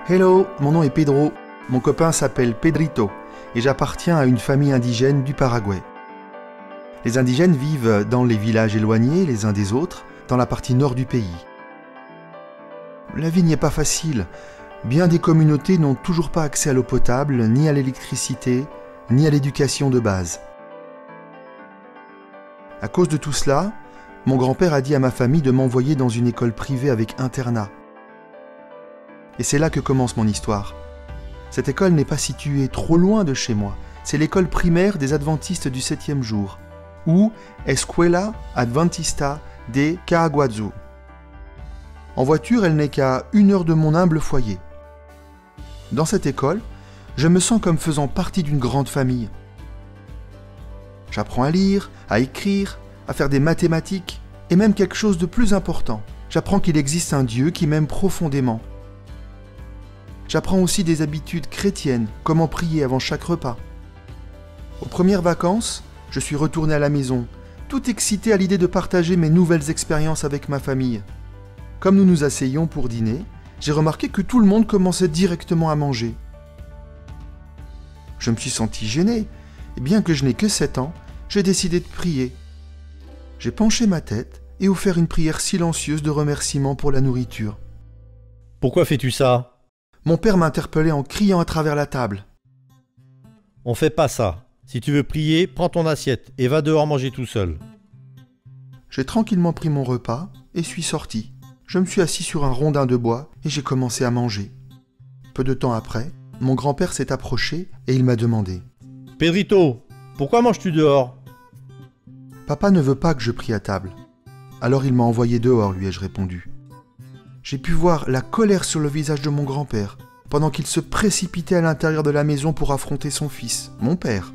Hello, mon nom est Pedro, mon copain s'appelle Pedrito et j'appartiens à une famille indigène du Paraguay. Les indigènes vivent dans les villages éloignés les uns des autres, dans la partie nord du pays. La vie n'y est pas facile. Bien des communautés n'ont toujours pas accès à l'eau potable, ni à l'électricité, ni à l'éducation de base. À cause de tout cela, mon grand-père a dit à ma famille de m'envoyer dans une école privée avec internat. Et c'est là que commence mon histoire. Cette école n'est pas située trop loin de chez moi. C'est l'école primaire des adventistes du 7e jour, ou Escuela Adventista de Caaguazú. En voiture, elle n'est qu'à 1 heure de mon humble foyer. Dans cette école, je me sens comme faisant partie d'une grande famille. J'apprends à lire, à écrire, à faire des mathématiques, et même quelque chose de plus important. J'apprends qu'il existe un Dieu qui m'aime profondément. J'apprends aussi des habitudes chrétiennes, comment prier avant chaque repas. Aux premières vacances, je suis retourné à la maison, tout excité à l'idée de partager mes nouvelles expériences avec ma famille. Comme nous nous asseyions pour dîner, j'ai remarqué que tout le monde commençait directement à manger. Je me suis senti gêné, et bien que je n'ai que 7 ans, j'ai décidé de prier. J'ai penché ma tête et offert une prière silencieuse de remerciement pour la nourriture. Pourquoi fais-tu ça ? Mon père m'interpellait en criant à travers la table. On fait pas ça. Si tu veux prier, prends ton assiette et va dehors manger tout seul. J'ai tranquillement pris mon repas et suis sorti. Je me suis assis sur un rondin de bois et j'ai commencé à manger. Peu de temps après, mon grand-père s'est approché et il m'a demandé « Pedrito, pourquoi manges-tu dehors ?»« Papa ne veut pas que je prie à table. Alors il m'a envoyé dehors, lui ai-je répondu. J'ai pu voir la colère sur le visage de mon grand-père, pendant qu'il se précipitait à l'intérieur de la maison pour affronter son fils, mon père.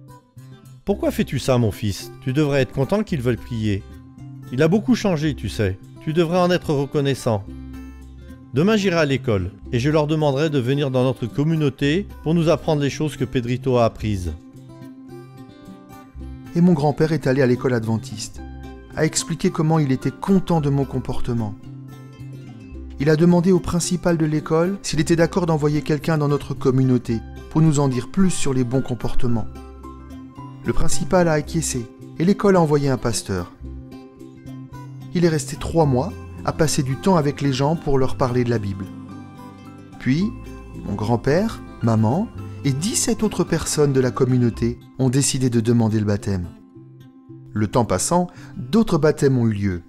« Pourquoi fais-tu ça, mon fils ? Tu devrais être content qu'il veuille prier. Il a beaucoup changé, tu sais. Tu devrais en être reconnaissant. Demain, j'irai à l'école, et je leur demanderai de venir dans notre communauté pour nous apprendre les choses que Pedrito a apprises. » Et mon grand-père est allé à l'école adventiste, a expliqué comment il était content de mon comportement. Il a demandé au principal de l'école s'il était d'accord d'envoyer quelqu'un dans notre communauté pour nous en dire plus sur les bons comportements. Le principal a acquiescé et l'école a envoyé un pasteur. Il est resté 3 mois à passer du temps avec les gens pour leur parler de la Bible. Puis, mon grand-père, maman et 17 autres personnes de la communauté ont décidé de demander le baptême. Le temps passant, d'autres baptêmes ont eu lieu.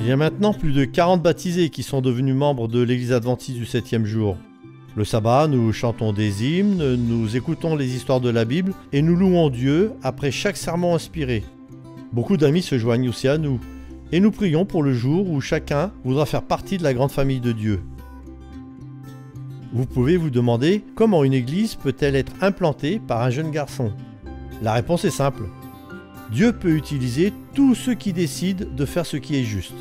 Il y a maintenant plus de 40 baptisés qui sont devenus membres de l'église adventiste du 7e jour. Le sabbat, nous chantons des hymnes, nous écoutons les histoires de la Bible et nous louons Dieu après chaque sermon inspiré. Beaucoup d'amis se joignent aussi à nous et nous prions pour le jour où chacun voudra faire partie de la grande famille de Dieu. Vous pouvez vous demander comment une église peut-elle être implantée par un jeune garçon. La réponse est simple. Dieu peut utiliser tous ceux qui décident de faire ce qui est juste.